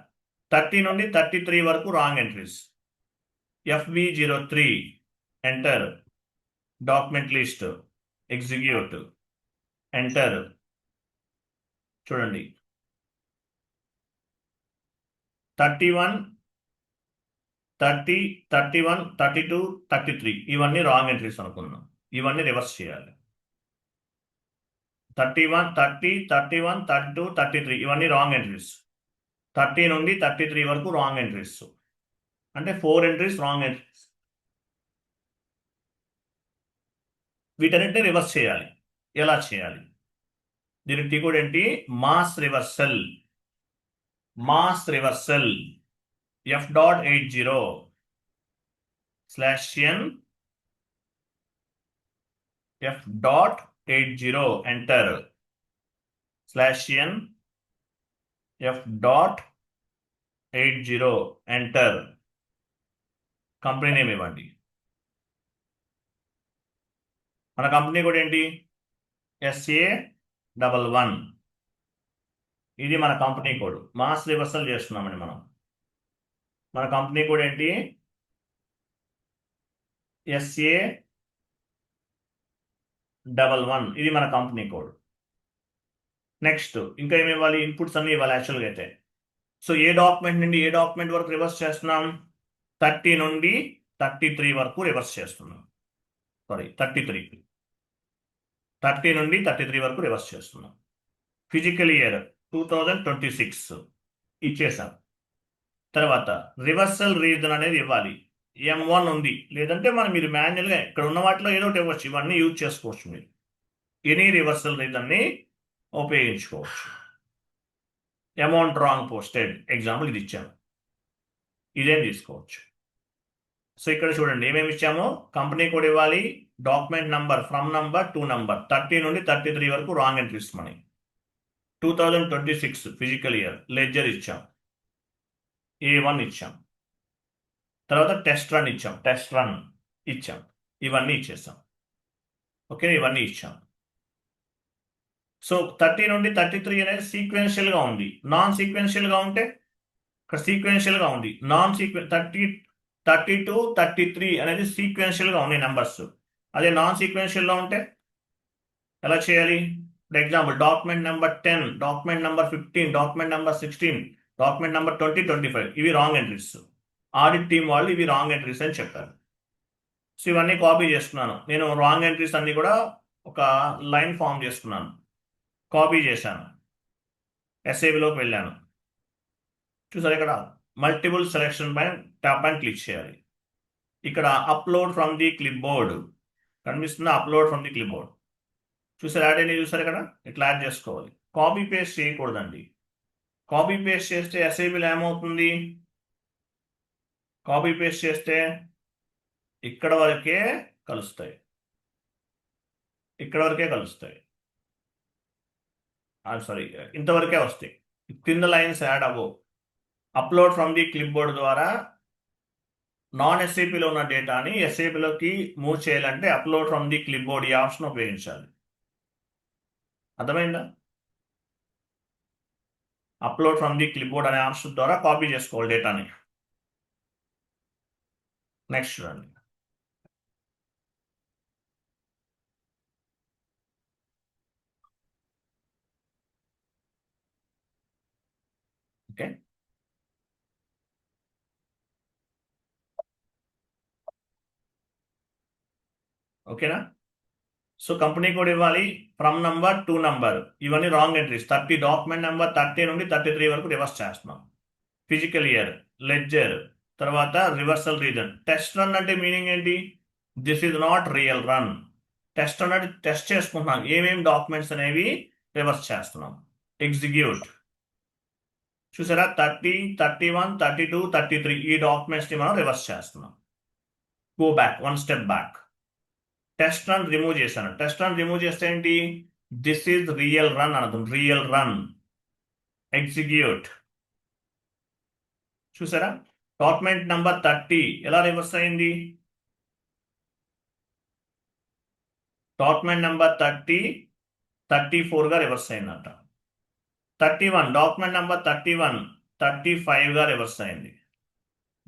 30 నుండి 33 వరకు wrong entries. FV03, enter, document list, execute, enter. చూడండి, 31, 30, 31, 32, 33 ఇవన్నీ రాంగ్ ఎంట్రీస్ అనుకుందాం. ఇవన్నీ రివర్స్ చేయాలి. 31, 30, 31, 32, 33 ఇవన్నీ రాంగ్ ఎంట్రీస్. 30 నుండి 33 వరకు రాంగ్ ఎంట్రీస్, అంటే 4 ఎంట్రీస్ రాంగ్ ఎంట్రీస్. వీటన్నిటిని రివర్స్ చేయాలి. ఎలా చేయాలి? దీని టీ కూడా ఏంటి? Mass reversal. Mass reversal F.80/n F.80 enter /n F.80 enter. Company name ఇవ్వండి. మన కంపెనీ కూడా ఏంటి? SA11. ఇది మన కంపెనీ కోడ్. మాస్ రివర్సల్ చేస్తున్నామండి మనం. మన కంపెనీ కోడ్ ఏంటి? SA11. ఇది మన కంపెనీ కోడ్. నెక్స్ట్ ఇంకా ఏమి ఇవ్వాలి? ఇన్పుట్స్ అన్ని ఇవ్వాలి యాక్చువల్గా అయితే. సో ఏ డాక్యుమెంట్ నుండి ఏ డాక్యుమెంట్ వరకు రివర్స్ చేస్తున్నాం? 30 నుండి 33 వరకు రివర్స్ చేస్తున్నాం. సారీ, 30 నుండి 33 వరకు రివర్స్ చేస్తున్నాం. ఫిజికల్ ఇయర్ 2026 ఇచ్చేసాం. తర్వాత రివర్సల్ రీజన్ అనేది ఇవ్వాలి. M1 ఉంది, లేదంటే మీరు మాన్యువల్గా ఇక్కడ ఉన్న వాటిలో ఏదో ఒకటి ఇవ్వచ్చు. ఇవన్నీ యూజ్ చేసుకోవచ్చు. మీరు ఎనీ రివర్సల్ రీజన్ని ఉపయోగించుకోవచ్చు. అమౌంట్ రాంగ్ పోస్టెడ్, ఎగ్జాంపుల్ ఇది ఇచ్చాము, ఇదేం తీసుకోవచ్చు. సో ఇక్కడ చూడండి ఏమేమి ఇచ్చామో. కంపెనీ కోడ్ ఇవ్వాలి, document number, from number to number. 30 నుండి 33 వరకు రాంగ్ ఎంట్రీస్ మనకి. 2026 ఫిజికల్ ఇయర్, లెడ్జర్ ఇచ్చాం, A1 ఇచ్చాం. తర్వాత టెస్ట్ రన్ ఇచ్చాం, టెస్ట్ రన్ ఇచ్చాం. ఇవన్నీ ఇచ్చేసాం. ఓకే, ఇవన్నీ ఇచ్చాం. సో 30 నుండి 33 అనేది సీక్వెన్షియల్గా ఉంది. నాన్ సీక్వెన్షియల్గా ఉంటే ఇక్కడ సీక్వెన్షియల్గా ఉంది. నాన్ సీక్వెన్ 32, 33 అనేది సీక్వెన్షియల్గా ఉన్నాయి నెంబర్స్. అదే నాన్ సీక్వెన్షియల్లో ఉంటే ఎలా చేయాలి? For example document number 10, document number 15, document number 16, document number 20, 25 ఇవి రాంగ్ ఎంట్రీస్. ఆడిట్ టీం వాళ్ళు ఇవి రాంగ్ ఎంట్రీస్ అని చెప్పారు. సో ఇవన్నీ కాపీ చేసుకున్నాను నేను. రాంగ్ ఎంట్రీస్ అన్ని కూడా ఒక లైన్ ఫామ్ చేసుకున్నాను, కాపీ చేశాను, SABలోకి వెళ్ళాను. చూసారు, ఇక్కడ మల్టిపుల్ సెలెక్షన్ పైన ట్యాప్ అండ్ క్లిక్ చేయాలి. ఇక్కడ upload from the clipboard కనిపిస్తుంది. Upload from the clipboard చూసారు, యాడ్ అయినా చూసారు ఇక్కడ. ఇట్లా యాడ్ చేసుకోవాలి. కాపీ పేస్ట్ చేయకూడదండి. కాపీ పేస్ట్ చేస్తే SABలో ఏమవుతుంది? కాపీ పేస్ట్ చేస్తే ఇక్కడ వరకే కలుస్తాయి, ఇక్కడ వరకే కలుస్తాయి. సారీ, ఇంతవరకే వస్తాయి. కింద లైన్స్ యాడ్ అవ్వవు. Upload from the clip board ద్వారా నాన్ SAPలో ఉన్న డేటాని SAPలోకి మూవ్ చేయాలంటే upload from the clip board ఈ ఆప్షన్ ఉపయోగించాలి. అర్థమైందా? Upload from the clip board అనే ఆప్షన్ ద్వారా కాపీ చేసుకోవాలి డేటాని. నెక్స్ట్ చూడండి. ఓకే, ఓకేనా? సో కంపెనీ కోడ్ ఇవ్వాలి, ఫ్రమ్ నంబర్ టు నంబర్. ఇవన్నీ రాంగ్ ఎంట్రీస్. 30 డాక్యుమెంట్ నెంబర్ 30 నుండి 33 వరకు రివర్స్ చేస్తున్నాం. ఫిజికల్ ఇయర్, లెడ్జర్, తర్వాత రివర్సల్ రీజన్. టెస్ట్ రన్ అంటే మీనింగ్ ఏంటి? This is not real run. Test run అంటే టెస్ట్ చేసుకుంటున్నాం, ఏమేమి డాక్యుమెంట్స్ అనేవి రివర్స్ చేస్తున్నాం. ఎగ్జిక్యూట్. చూసారా, 30, 31, 32, 33 ఈ డాక్యుమెంట్స్ని మనం రివర్స్ చేస్తున్నాం. Go back, 1 step back. Test run remove చేశాను. టెస్ట్ రన్ రిమూవ్ చేస్తే ఏంటి? దిస్ ఈజ్ రియల్ రన్ అనర్థం. Real run. ఎగ్జిక్యూట్. చూసారా, డాక్యుమెంట్ నంబర్ 30 ఎలా రివర్స్ అయింది? డాక్యుమెంట్ నంబర్ 30 34 గా రివర్స్ అయిందంట. 31 డాక్యుమెంట్ నంబర్ 31 35 గా రివర్స్ అయింది.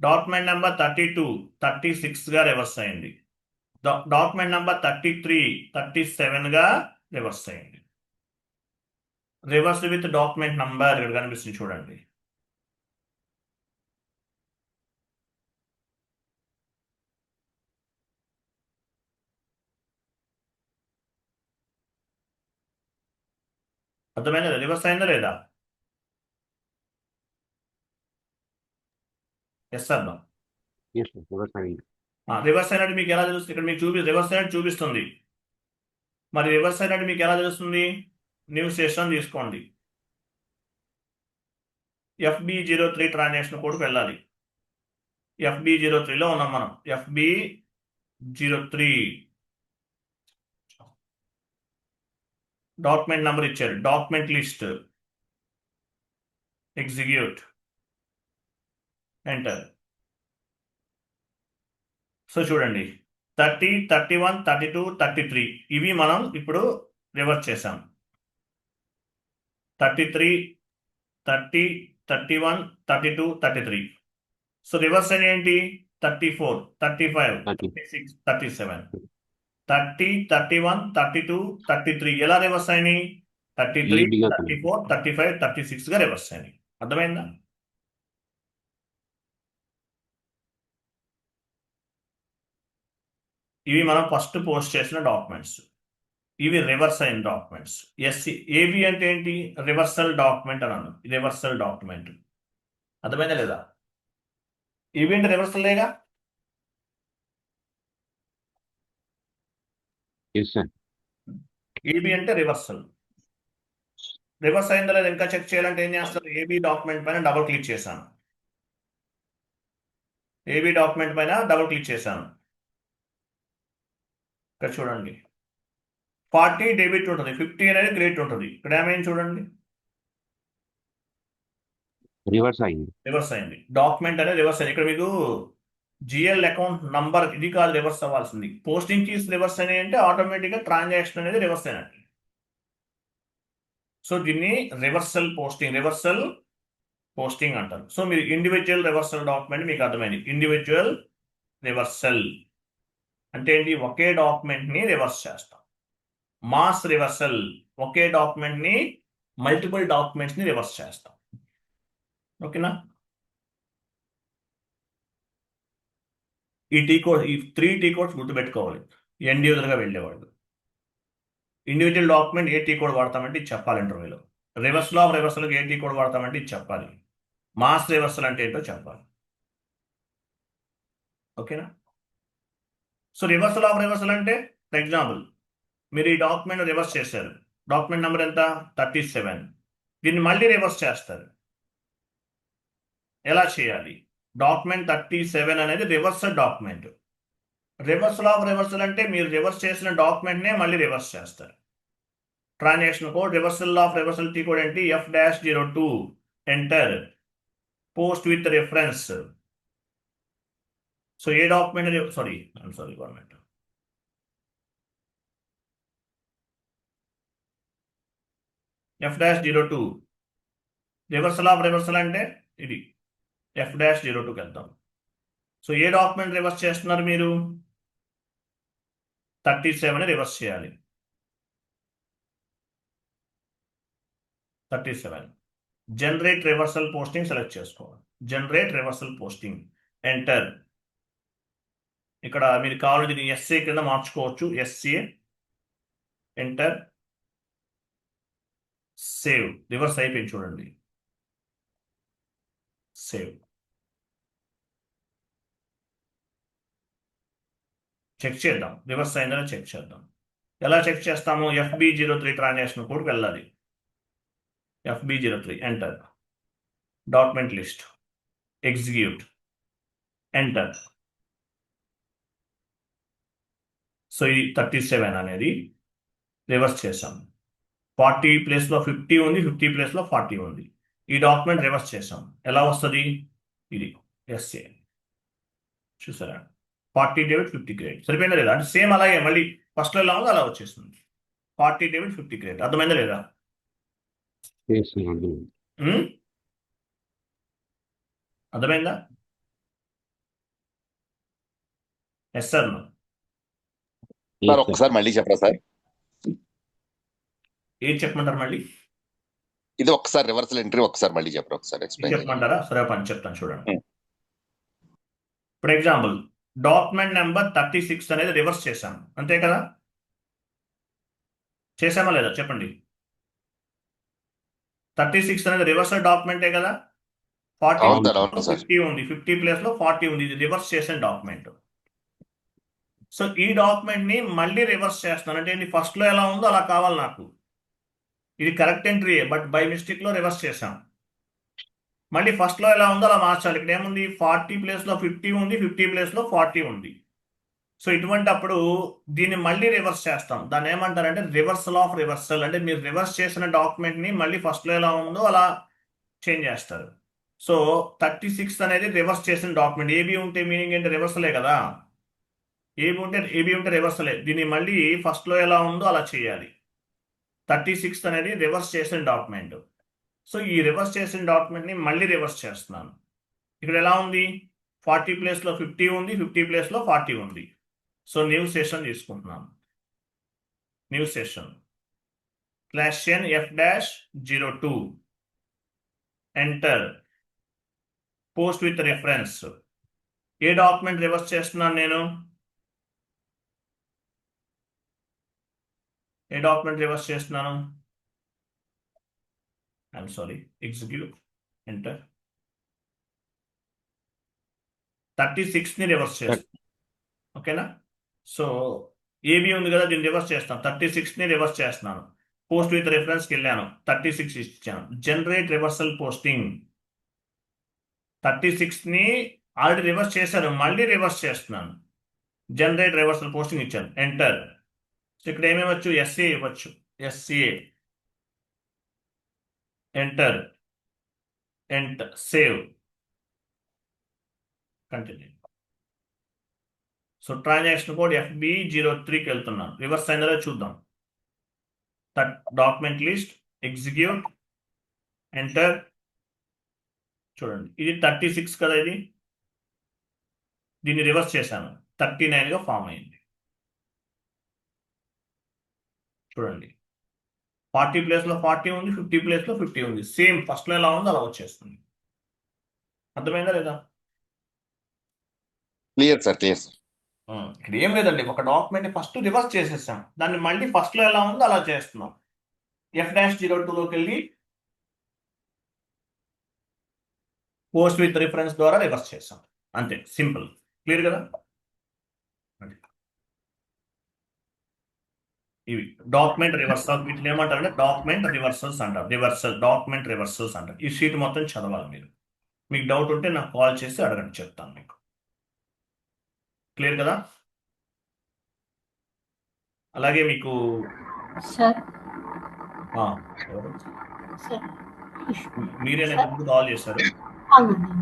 డాక్యుమెంట్ నంబర్ 32 36 గా రివర్స్ అయింది. డాక్యుమెంట్ నంబర్ 33 37 గా రివర్స్ అయింది. రివర్స్ విత్ డాక్యుమెంట్ నంబర్ ఇక్కడ కనిపిస్తుంది చూడండి. అర్థమైందా? రివర్స్ అయిందా లేదా? ఎస్ అర్థం. Yes, sir. Reverse అయింది. రివర్స్ అయినట్టు మీకు ఎలా తెలుస్తుంది? ఇక్కడ మీకు రివర్స్ అయినట్టు చూపిస్తుంది. మరి రివర్స్ అయినట్టు మీకు ఎలా తెలుస్తుంది? న్యూ సెషన్ తీసుకోండి. FB03 ట్రాన్సాక్షన్ కోడ్కి వెళ్ళాలి. FB03లో ఉన్నాం మనం. FB03 డాక్యుమెంట్ నెంబర్ ఇచ్చారు. Document list execute enter. So చూడండి 30 31 32 33 ఇవి మనం ఇప్పుడు రివర్స్ చేసాం. 33 30 31 32 33. సో రివర్స్ అని ఏంటి? 34 35 36 37 30 31 32 33 ఎలా రివర్స్ అయినాయి? 33 ఈజీగా 34 35 36 గా రివర్స్ అయినాయి. అర్థమైందా? ఇవి మనం ఫస్ట్ పోస్ట్ చేసిన డాక్యుమెంట్స్. ఇవి రివర్స్ అయిన డాక్యుమెంట్స్. ఏబి అంటే ఏంటి? రివర్సల్ డాక్యుమెంట్ అన్నాను. Reversal document. అర్థమైందా లేదా? ఏబి అంటే రివర్సల్ లేగా. Yes, sir. ఏబి అంటే రివర్సల్. రివర్స్ అయిందా లేదా ఇంకా చెక్ చేయాలంటే ఏం చేస్తారు? ఏబి డాక్యుమెంట్ పైన డబుల్ క్లిక్ చేశాను. ఏబి డాక్యుమెంట్ పైన డబుల్ క్లిక్ చేశాను. ఇక్కడ చూడండి 40 డెబిట్ ఉంటుంది, 50 అనేది క్రెడిట్ ఉంటుంది. ఇక్కడ ఏమైంది చూడండి, రివర్స్ అయింది. రివర్స్ అయింది. డాక్యుమెంట్ అనేది రివర్స్ అయింది. ఇక్కడ మీకు జిఎల్ అకౌంట్ నంబర్ ఇది కాదు రివర్స్ అవ్వాల్సింది. పోస్టింగ్ కీస్ రివర్స్ అయినాయి అంటే ఆటోమేటిక్గా ట్రాన్సాక్షన్ అనేది రివర్స్ అయినట్టు. సో దీన్ని రివర్సల్ పోస్టింగ్ అంటారు. సో మీరు ఇండివిజువల్ రివర్సల్ డాక్యుమెంట్ మీకు అర్థమైంది. ఇండివిజువల్ రివర్సల్ అంటే ఏంటి? ఒకే డాక్యుమెంట్ ని రివర్స్ చేస్తాం. మాస్ రివర్సల్ ఒకే డాక్యుమెంట్ ని మల్టిపుల్ డాక్యుమెంట్స్ ని రివర్స్ చేస్తాం. ఓకేనా? ఈ 3 టీ కోడ్స్ గుర్తుపెట్టుకోవాలి ఎండ్ యూజర్గా వెళ్ళేవాళ్ళు. ఇండివిజువల్ డాక్యుమెంట్ ఏ టీ కోడ్ వాడతామంటే ఇది చెప్పాలి ఇంటర్వ్యూలో. రివర్సల్ ఆఫ్ రివర్సల్కి ఏ టీ కోడ్ వాడతామంటే ఇది చెప్పాలి. మాస్ రివర్సల్ అంటే ఏంటో చెప్పాలి. ఓకేనా? సో రివర్సల్ ఆఫ్ రివర్సల్ అంటే ఫర్ ఎగ్జాంపుల్ మీరు ఈ డాక్యుమెంట్ రివర్స్ చేశారు. డాక్యుమెంట్ నెంబర్ ఎంత? 37. దీన్ని మళ్ళీ రివర్స్ చేస్తారు. ఎలా చేయాలి? డాక్యుమెంట్ 37 అనేది reversal document. Reversal of reversal అంటే మీరు రివర్స్ చేసిన డాక్యుమెంట్నే మళ్ళీ రివర్స్ చేస్తారు. Transaction code reversal of reversal T code ఏంటి? F-02 enter post with reference. So A document sorry government F-02 reversal of reversal అంటే ఇది F-02కి వెళ్తాం. సో ఏ డాక్యుమెంట్ రివర్స్ చేస్తున్నారు మీరు? 37 రివర్స్ చేయాలి. 37 జనరేట్ రివర్సల్ పోస్టింగ్ సెలెక్ట్ చేసుకోవాలి. Generate reversal posting enter. ఇక్కడ మీరు కావాలంటే ఎస్ఏ కింద మార్చుకోవచ్చు. SA enter save. రివర్స్ అయిపోయింది చూడండి. సేవ్. చెక్ చేద్దాం రివర్స్ అయిందని చెక్ చేద్దాం. ఎలా చెక్ చేస్తాము? FB03 ట్రాన్సాక్షన్ కోడ్కి వెళ్ళాలి. FB03 enter document list execute enter. So ఈ 37 అనేది రివర్స్ చేసాం. 40 ప్లేస్లో 50 ఉంది, 50 ప్లేస్లో 40 ఉంది. ఈ డాక్యుమెంట్ రివర్స్ చేసాం. ఎలా వస్తుంది? ఇది ఎస్ఏ చూసారా 40 డెబిట్ 50 క్రెడిట్ సరిపోయిందా లేదా అంటే సేమ్ అలాగే మళ్ళీ ఫస్ట్లో ఎలా ఉందో అలా వచ్చేస్తుంది 40 డెబిట్ 50 క్రెడిట్ అర్థమైందా లేదా ఎస్ సార్ అర్థమైంది. ఉమ్? అర్థమైందా yes sir yes sir sir ఒక్కసారి మళ్ళీ చెప్పరా సార్? ఏం చెప్పమంటారు మళ్ళీ ఇది ఒక్కసారి రివర్సల్ ఎంట్రీ ఒకసారి మళ్ళీ చెప్పరా, ఒకసారి ఏం ఎక్స్ప్లెయిన్ చేయండి. చెప్పమంటారా సరే పని చెప్తాను చూడండి ఉమ్. ఫర్ ఎగ్జాంపుల్ డాక్యుమెంట్ నెంబర్ 36 అనేది రివర్స్ చేశాను అంతే కదా చేసామా లేదా చెప్పండి 36 అనేది రివర్సల్ డాక్యుమెంటే కదా 40 అవును సార్, అవును సార్. 50 ఉంది 50 ప్లేస్ లో 40 ఉంది ఇది రివర్స్ చేసిన డాక్యుమెంట్ సో ఈ డాక్యుమెంట్ ని మళ్ళీ రివర్స్ చేస్తున్నాను అంటే ఇది ఫస్ట్ లో ఎలా ఉందో అలా కావాలి నాకు ఇది correct entry but by mistake లో రివర్స్ చేశాం మళ్ళీ ఫస్ట్ లో ఎలా ఉందో అలా మార్చాలి ఇక్కడ ఏముంది 40 ప్లేస్ లో 50 ఉంది 50 ప్లేస్ లో 40 ఉంది సో ఇటువంటి అప్పుడు దీన్ని మళ్ళీ రివర్స్ చేస్తాం దాన్ని ఏమంటారంటే రివర్సల్ ఆఫ్ రివర్సల్ అంటే మీరు రివర్స్ చేసిన డాక్యుమెంట్ ని మళ్ళీ ఫస్ట్ లో ఎలా ఉందో అలా చేంజ్ చేస్తారు సో 36 అనేది రివర్స్ చేసిన డాక్యుమెంట్ ఏబి ఉంటే మీనింగ్ ఏంటి రివర్సలే కదా ఏబి ఉంటే రివర్సలే దీన్ని మళ్ళీ ఫస్ట్ లో ఎలా ఉందో అలా చేయాలి 36 అనేది రివర్స్ చేసిన డాక్యుమెంట్ సో ఈ రివర్స్ చేసిన డాక్యుమెంట్ ని మళ్ళీ రివర్స్ చేస్తున్నాను ఇక్కడ ఎలా ఉంది 40 ప్లేస్ లో 50 ఉంది 50 ప్లేస్ లో 40 ఉంది సో న్యూ సెషన్ తీసుకుంటున్నాను new session /n/f-02 enter post with reference A document reverse చేస్తున్నాను నేను ఏ డాక్యుమెంట్ రివర్స్ చేస్తున్నాను ఐఎమ్ సారీ ఎగ్జిక్యూట్ ఎంటర్ 36 ని రివర్స్ చేస్తాను ఓకేనా సో ఏబి ఉంది కదా దీన్ని రివర్స్ చేస్తాను 36 ని రివర్స్ చేస్తున్నాను పోస్ట్ విత్ రెఫరెన్స్కి వెళ్ళాను 36 ఇచ్చాను జనరేట్ రివర్సల్ పోస్టింగ్ 36 ని ఆల్రెడీ రివర్స్ చేశాను మళ్ళీ రివర్స్ చేస్తున్నాను జనరేట్ రివర్సల్ పోస్టింగ్ ఇచ్చాను ఎంటర్ సో ఇక్కడ ఏమి ఇవ్వచ్చు ఎస్ఏ ఇవ్వచ్చు SA enter save continue so transaction code FB03కి వెళ్తున్నాను రివర్స్ అయిందో చూద్దాం డాక్యుమెంట్ లిస్ట్ ఎగ్జిక్యూట్ ఎంటర్ చూడండి ఇది 36 కదా ఇది దీన్ని రివర్స్ చేశాను 39గా ఫామ్ అయింది చూడండి 40 ప్లేస్ లో 40 ఉంది 50 ప్లేస్ లో 50 ఉంది సేమ్ ఫస్ట్ లో ఎలా ఉందో అలా వచ్చేస్తుంది అర్థమైందా లేదా క్లియర్ సార్, క్లియర్ సార్. ఇక్కడ ఏం లేదండి ఒక డాక్యుమెంట్ ఫస్ట్ రివర్స్ చేసేసాం దాన్ని మళ్ళీ ఫస్ట్ లో ఎలా ఉందో అలా చేస్తున్నాం F-02లోకి వెళ్ళి పోస్ట్ విత్ రిఫరెన్స్ ద్వారా రివర్స్ చేసాం అంతే సింపుల్ క్లియర్ కదా ఇవి డాక్యుమెంట్ రివర్సల్ వీటిని ఏమంటారంటే డాక్యుమెంట్ రివర్సల్స్ అంటారు డాక్యుమెంట్ రివర్సల్స్ అంటారు ఈ షీట్ మొత్తం చదవాలి మీరు మీకు డౌట్ ఉంటే నాకు కాల్ చేసి అడగండి చెప్తాను మీకు క్లియర్ కదా అలాగే మీకు సార్ ఎవరు? సార్ మీరేనా గ్రూప్ కాల్ చేశారు అవునండి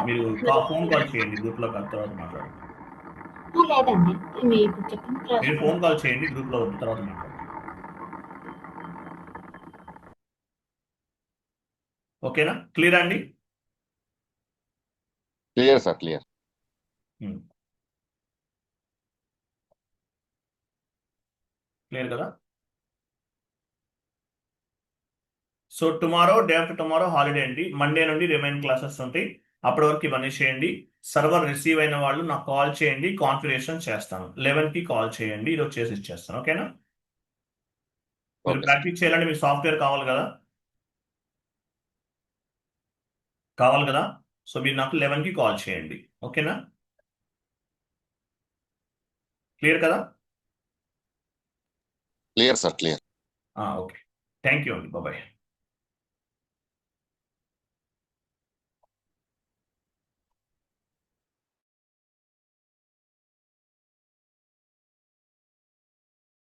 మీరు ఫోన్ కాల్ చేయండి గ్రూప్ లో తర్వాత మాట్లాడండి లేదండి మీరు ఇప్పుడు చెప్పిన మీరు ఫోన్ కాల్ చేయండి గ్రూప్ లో తర్వాత మాట్లాడండి ఓకేనా క్లియర్ అండి క్లియర్ సార్, క్లియర్. క్లియర్ కదా so tomorrow day after tomorrow holiday అండి మండే నుండి రిమైన్ క్లాసెస్ ఉంటాయి అప్పటి వరకు ఇవన్నీ చేయండి సర్వర్ రిసీవ్ అయిన వాళ్ళు నాకు కాల్ చేయండి కాన్ఫిగరేషన్ చేస్తాను 11కి కాల్ చేయండి ఈరోజు చేసి ఇచ్చేస్తాను ఓకేనా మీరు ప్రాక్టీస్ చేయాలంటే మీకు సాఫ్ట్వేర్ కావాలి కదా సో మీరు నాకు 11కి కాల్ చేయండి ఓకేనా క్లియర్ కదా clear sir, clear. Okay thank you అండి బాయ్